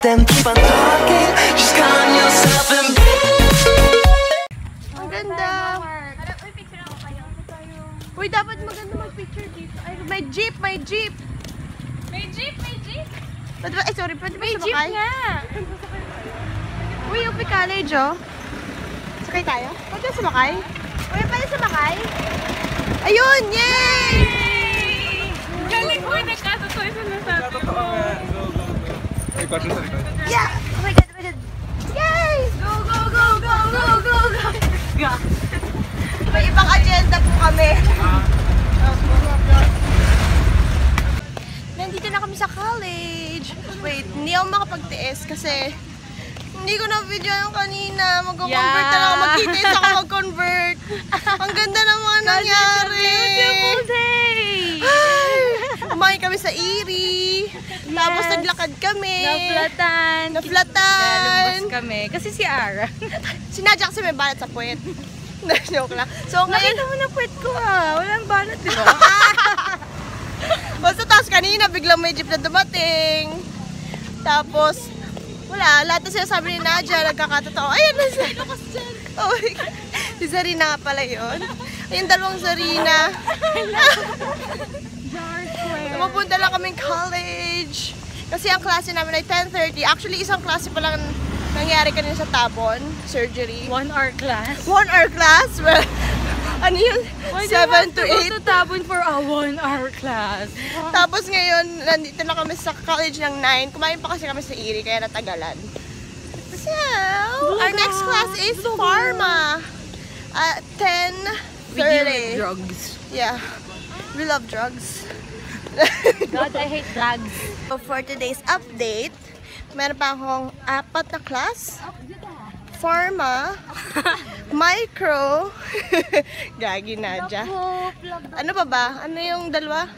Then keep on talking, just calm yourself and be. Ang ganda. Uy, dapat maganda mag-picture dito. Ay, may jeep, may jeep. May jeep, may jeep. Ay, sorry, pwede ba May jeep sumakay? nga. Uy, UP College, oh. Sakay tayo? Pwede ba sumakay? Uy, pwede sumakay? Ayun, yay! Galing ko, nagkatotoo yung sinasabi mo. Ay, kwarto sa likod. Yeah! Oh my God, oh my God. Yay! Go, go, go, go, go, go, go! May ibang agenda po kami. Nandito na kami sa college. Wait, hindi ako makapagtiis kasi hindi ko na-video yung kanina. Mag-convert na lang ako. Magkitiis ako mag-convert. Ang ganda naman nangyari. Beautiful day! Kumain kami sa Erie. Yes. Tapos naglakad kami. Naflatan. Naflatan. Lumabas kami. Kasi si Ara. Si Nadja kasi may balat sa puwet. Joke lang. So ngayon, Nakita mo na puwet ko ah. Walang balat, di ba? basta tapos kanina biglang may jeep na dumating. Tapos, wala. Lahat na sinasabi ni Nadja, nagkakatotoo. Ayan na siya. Oh my God. Si Zarina nga pala yun. Ayun, dalawang Zarina. Mapunta lang kaming college. Kasi ang klase namin ay 10:30. Actually, isang klase pa lang nangyari kanina sa Tabon. Surgery. 1 hour class. 1 hour class? Well, ano yun? 7 to 8. Go to Tabon for a 1 hour class. Tapos ngayon, nandito na kami sa college ng 9. Kumain pa kasi kami sa Erie, kaya natagalan. So, our next class is Pharma. 10:30. We deal with drugs. Yeah. We love drugs. God, I hate drugs. So for today's update, meron pa akong 4 na class. Pharma, Micro, Gagi Nadja. Ano pa ba? Ano yung dalawa?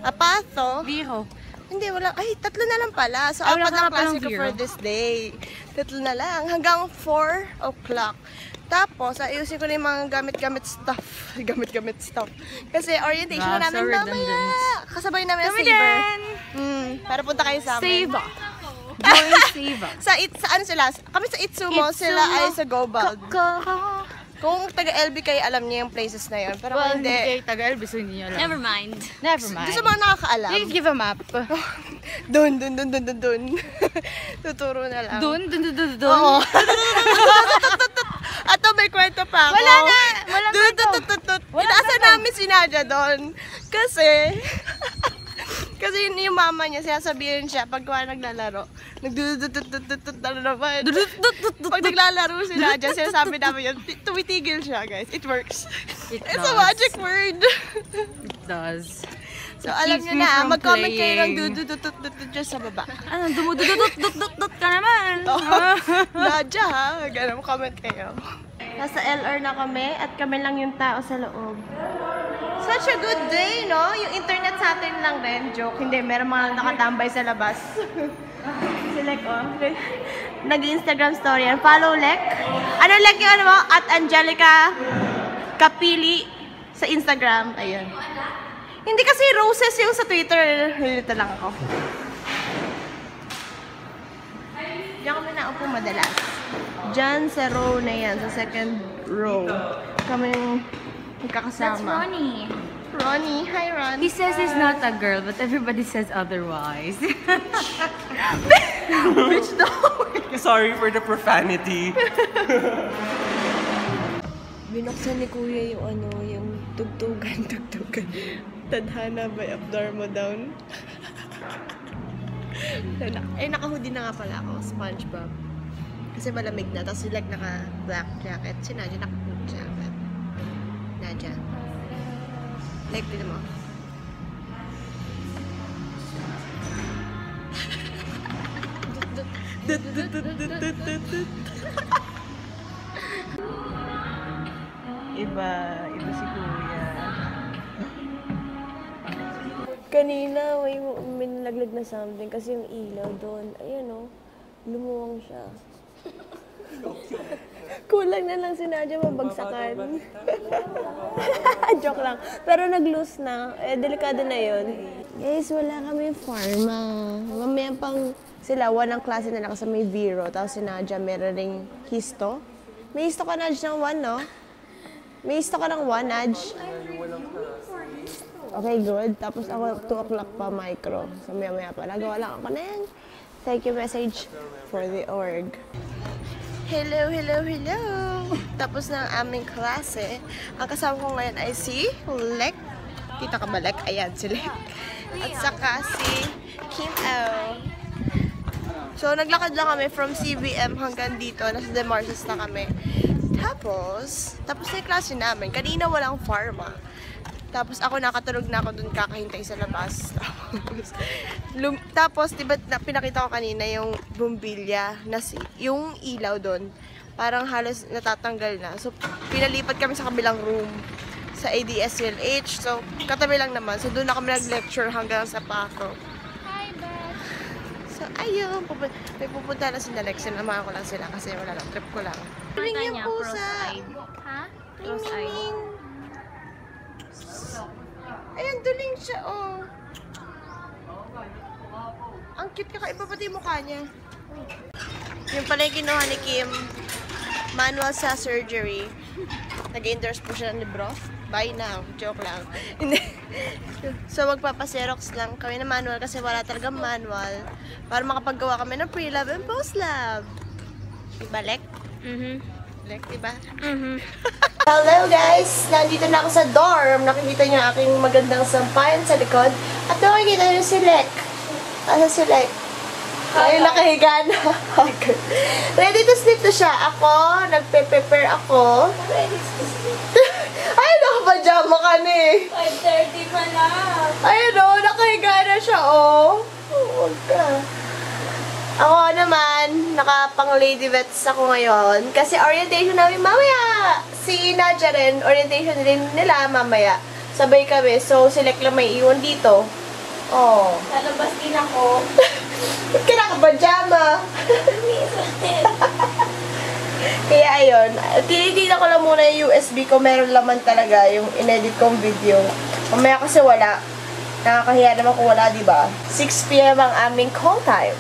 Patho. Biho. Hindi, wala. Ay, 3 na lang pala. So, Ay, wala 4 ka na na palang klase ko zero. for this day. 3 na lang. Hanggang 4 o'clock. Tapos, ayusin ko na yung mga gamit-gamit stuff. Gamit-gamit stuff. Kasi orientation na namin so mamaya. redundant. Kasabay namin ang Kami Saver. din! Para punta kayo sa amin. Save. Join Save. Sa ano sila? Kami sa Itsumo, sila ay sa Gobald. Kung taga-LB kayo, alam niyo yung places na yun. Pero Well, kung hindi hindi, kayo taga-Elvis, so hindi nyo alam. Never mind. Never mind. doon sa mga nakakaalam. You give a map. Dun. Tuturo na lang. Dun. Oo. Ato may kwento pa ako. Wala na! Walang kwento. Walang Inaasa kwento. namin si Nadja doon. Kasi yung mama niya, sinasabihin siya pag naglalaro. Nagdududududududud na naman. Pag naglalaro si Nadja, sinasabi namin yun, tumitigil siya, guys. It works. It It's a does. magic word. It does. So, alam keeps niyo me na, from mag-comment kayo ng playing. dudududududud dyan sa baba. Ano, dumudududut ka naman. Nadja ha, ganun, comment kayo. Nasa LR na kami at kami lang yung tao sa loob. Such a good day, no? Yung internet sa atin lang rin. Joke, hindi. Meron mga nakatambay sa labas. Si Lek, oh. Nag-Instagram story yan. Follow Lek. Ano Lek yung ano mo? At Angelica Kapili sa Instagram. Ayun. Hindi kasi roses yung sa Twitter. Dito lang ako. Diyan kami na upo madalas. Diyan sa row na yan, sa second row. Kami yung magkakasama. That's Ronnie. Ronnie, hi Ron. He says he's not a girl, but everybody says otherwise. Bitch daw. Sorry for the profanity. Binuksan ni Kuya yung ano, yung tugtugan. Tadhana by Abdormo down. Ay, naka-hoodie na nga pala ako, SpongeBob. Kasi malamig na, tapos like naka-black jacket. Si Nadja naka-blue jacket. Nadja. Like, dito mo. Iba si Kuya. Kanina, may nalaglag na something kasi yung ilaw doon. Ayan o, lumuwang siya. Kulang na lang si Nadia mabagsakan. Joke lang. Pero nag-loose na. Delikado na yun. Guys, wala kami pharma. Mamaya pang sila, walang klase na lang kasi may Vero. Tapos si Nadia meron ring histo. May histo ka, Nadia, ng 1, no? May histo ka ng 1, Nadia? Okay, good. Tapos ako, 2 o'clock pa micro. So, maya-maya pa. Nagawa lang ako na yan. Thank you message for the org. Hello, hello, hello! Tapos na ang aming klase. Ang kasama ko ngayon ay si Lek. Kita ka ba, Lek? Ayan, si Lek. At saka si Kim O. So, naglakad lang kami from CBM hanggang dito. Nasa Demarces na kami. Tapos na yung klase namin. Kanina walang pharma. Tapos ako nakatulog na ako dun kakahintay sa labas. Tapos diba pinakita ko kanina yung bumbilya, yung ilaw dun. Parang halos natatanggal na. So pinalipat kami sa kabilang room sa ADSLH. So katabi lang naman. So doon na kami nag-lecture hanggang sa Paco. Hi, Beth. So ayun, may pupunta na si Alex. Sinamahan ko lang sila kasi wala lang. Trip ko lang. Ring yung pusa. Ha? Ring, ring, ring. Ayan, duling siya, oh. Ang cute, kakaiba pati yung mukha niya. Yung pala yung kinuha ni Kim, manual sa surgery. Nag-endorse po siya ng libro. Buy now. Joke lang. So, magpapaserox lang kami na manual kasi wala talagang manual para makapaggawa kami ng pre-lab and post-lab. Diba, Lek? Lek, diba? Hello guys! Nandito na ako sa dorm. Nakikita niyo aking magandang sampayan sa likod. At nakikita niyo si Lek. Asa si Lek? Ay, nakahiga na. Ready to sleep na siya. Ako, nagpe-prepare ako. Ready to sleep. Ay, nakapajama ka na eh. 5:30 pa na. Ayun o, nakahiga na siya oh. Huwag ka. Ako naman, nakapang lady vets ako ngayon. Kasi orientation namin mamaya. Si Nadia rin, orientation din nila mamaya. Sabay kami. So, select lang may iwan dito. Oh. Lalabas din ako. Ba't ka nakapajama? Kaya ayun, tinitignan ko lang muna yung USB ko. Meron laman talaga yung inedit kong video. Mamaya kasi wala. Nakakahiya naman kung wala, diba? 6 PM ang aming call time.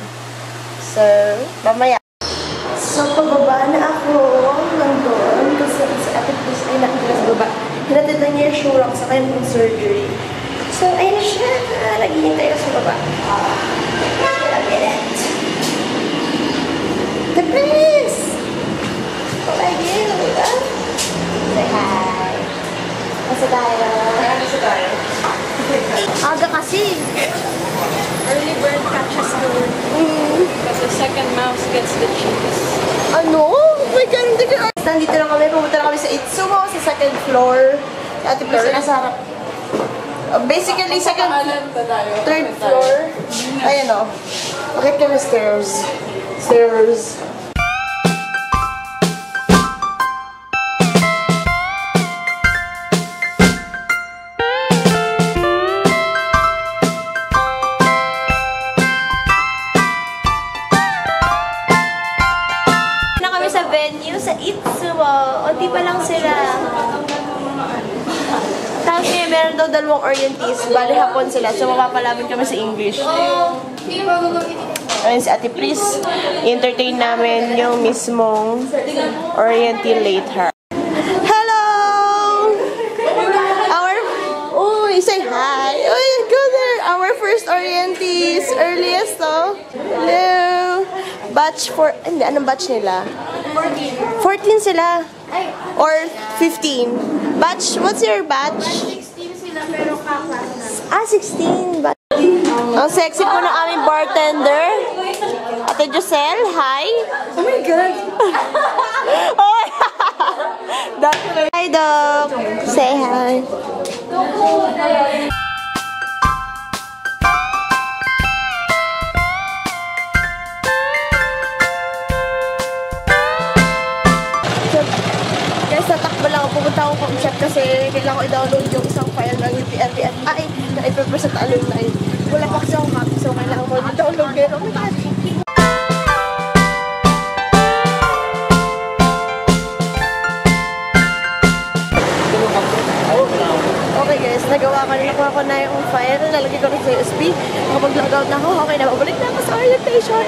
So, mamaya. So, pababa na ako ng doon kasi si Ate Chris ay nakikita sa baba. Hinatid na niya yung shurang sa kanyang surgery. So, ayun na siya. Naghihintay ko sa baba. Look at it. The Chris! Oh my God! Say hi. Nasa tayo? Nasa tayo? Aga kasi. Early bird catches the worm. But the second mouse gets the cheese. Ano? Oh my God, hindi ka. Nandito lang kami. Pumunta na kami sa Itsumo, sa second floor. Si Ate Chris na nasa harap. Basically, third floor. Ayan o. Bakit kami stairs? Stairs. Na kami sa venue, sa Itsumo. Unti pa lang sila. Tapos ngayon, meron daw 2 orientees. Bali hapon sila. So, mapapalaban kami sa English. Ayun si Ate Pris. I-entertain namin yung mismong orientee later. Hello! Uy, say hi! Uy, go there! Our first orientees. Earliest, oh. Hello! Batch 4. Hindi, anong batch nila? 14 sila. Or 15. Batch, what's your batch? 16 sila pero kaklas na. 16. Ang sexy po ng aming bartender. Ate Jocel, hi. Oh my God. Oh. Hi, Doc. Say hi. Guys, natakbo lang ako. Pupunta akong concept kasi kailangan ko i-download yung isang file ng UPLPF. Ay, na-i-prepare sa alumni. Wala pa kasi akong copy, so kailangan ko i-download. Pero, oh my God. nakuha ko na yung file. Nalagay ko na sa USB. Kapag-log out na ako, okay na. Babalik na ako sa orientation.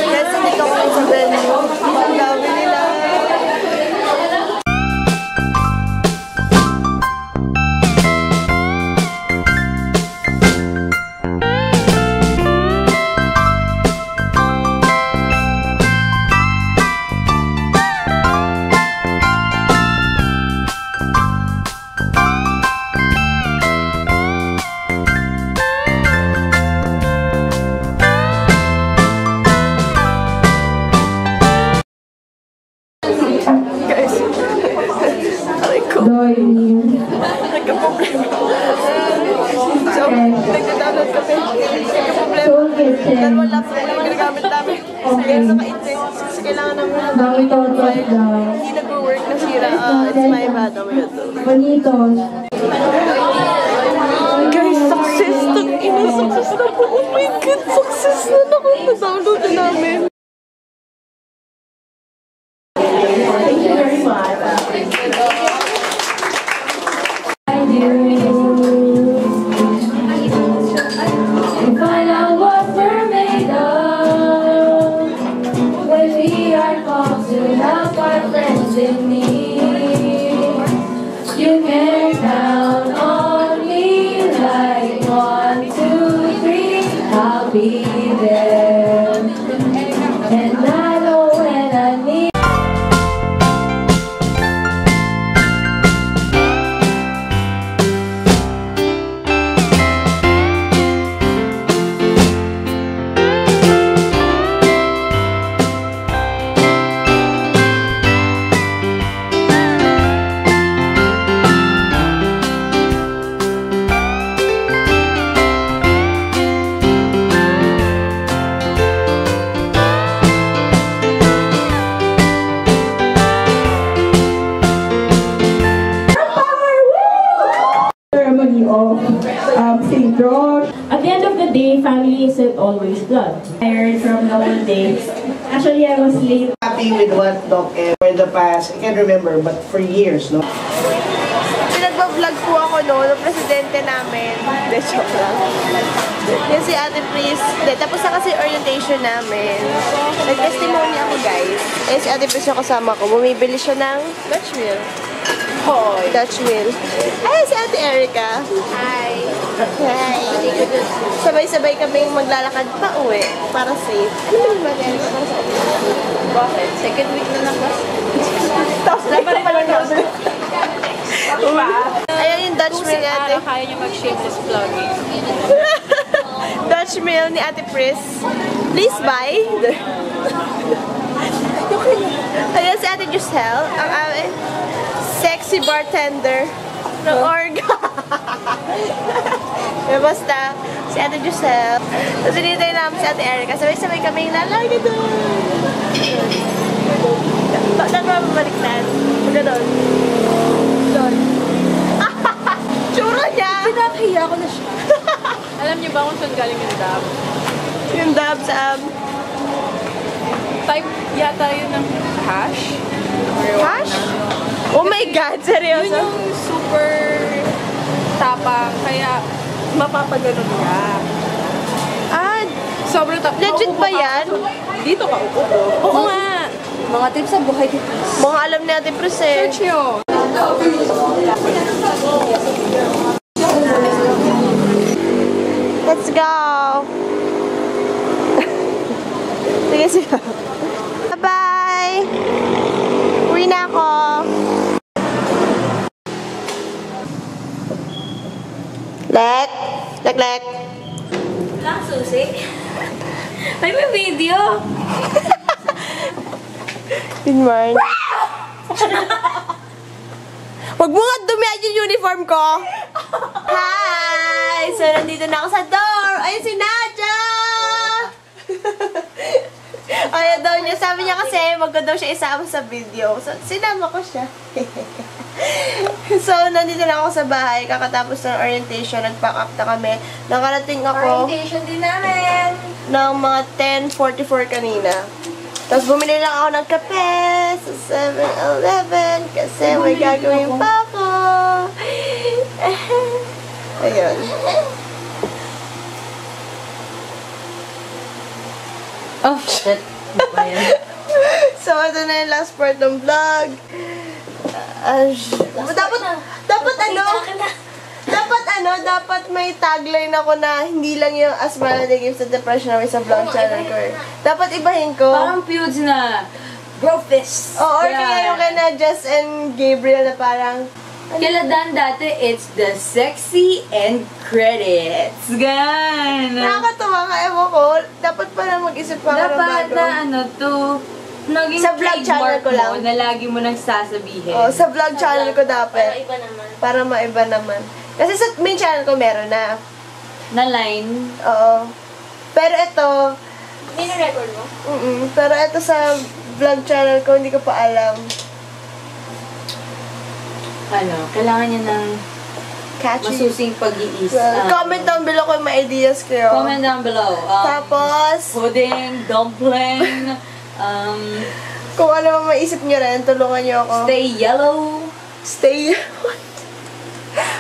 Guys, hindi ko ngayon sa venue. Ang dami nila. Nagka-problema. So, nagda-download kami. Nagka-problema. Dalawa laptop na lang ginagamit namin. Kaya naka-intend. Kasi kailangan namin hindi nag-work na sira. It's my bad. Oh my God. Guys, success! Success na po. Oh my God! Success na ako. Na-download na namin. You can count on me like 1, 2, 3. I'll be there, and I know when I need. St. George. At the end of the day, family isn't always blood. Tired from the whole day. Actually, I was late. Happy with what Doc for the past, I can't remember, but for years, no? Pinagbablog po ako, no, ng presidente namin. De, joke lang. Yan si Ate Pris. De, tapos na kasi orientation namin. Nag-testimony ako, guys. Eh, si Ate Pris yung kasama ko. Bumibili siya ng Dutch Mill. Hoy. Dutch Mill. Ay, si Ate Erica. Hi. Hi. Sabay-sabay kaming maglalakad pa uwi para safe. Ano ba Ate Erica? Para sa bakit? Second week na lang ba? Tapos na pa rin pa lang namin. Ayan yung Dutch Mill ni Ate. Kaya niyo mag-shameless vlogging. Dutch Mill ni Ate Pris. Please buy. Ayan si Ate Giselle. Ang aming sexy bartender ng Orga. Basta, si Ate Giselle. Tapos sinitay namin si Ate Erica. Sabay-sabay kaming lalaki doon. Bakit naman mabaliktad? Ganon. Doon. Tsura niya! Pinakahiya ko na siya. Alam niyo ba kung saan galing yung dab? Yung dab sa Type yata yun ng hash. hash? Oh my God, seryoso? Yun yung super tapang, kaya mapapaganon ka. Ah, Sobrang tapang. legit ba yan? Dito ka upo. Oo nga. Mga tips sa buhay dito. Mga alam ni Ate Pris eh. Search nyo. Let's go! Sige siya. Bye-bye! Uwi na ako. Lek! Lek! Lang, susi. May video. Good morning. Wag mo nga dumihan yung uniform ko! Hi! So, nandito na ako sa door. Ayun si Nadia! Ayaw daw niya. Sabi niya kasi, wag ko daw siya isama sa video. So, sinama ko siya. So, nandito na ako sa bahay. Kakatapos ng orientation. Nag-pack up na kami. Nakarating ako Orientation din namin. ng mga 10:44 kanina. Tapos bumili lang ako ng kape sa 7-Eleven kasi may gagawin pa ako. Ayun. Oh, shit. So, ito na yung last part ng vlog. Dapat may tagline ako na hindi lang yung Asmara de Gives the Depression away sa vlog channel ko eh. Dapat ibahin ko. Parang feuds na. Bro fist. Or kaya yung kina Jess and Gabriel na parang Kila Dan dati, it's the sexy and credits. Gan! nakakatawa nga, ewan ko. Dapat pala mag-isip pa ako ng Dapat bago. na ano to, naging Sa vlog channel trademark ko lang. mo na lagi mo nang sasabihin. Oh, sa vlog channel ko dapat. Iba naman. Para maiba naman. Kasi sa main channel ko meron na. Na line. Oo. Pero ito, Nino-record mo? pero ito sa vlog channel ko, hindi ko pa alam. Ano, kailangan niya ng Catchy. masusing pag-iis. Comment down below kung may ideas kayo. Comment down below. Tapos, Pudding, dumpling, kung ano man maisip nyo rin, tulungan nyo ako. stay yellow. Stay.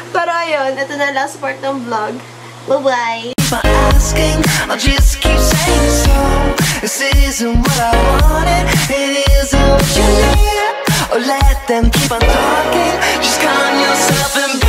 Pero ayun, ito na last part ng vlog. Bye-bye! For asking, I'll just keep saying so. This isn't what I wanted, it isn't what you need. Or let them keep on talking, just calm yourself and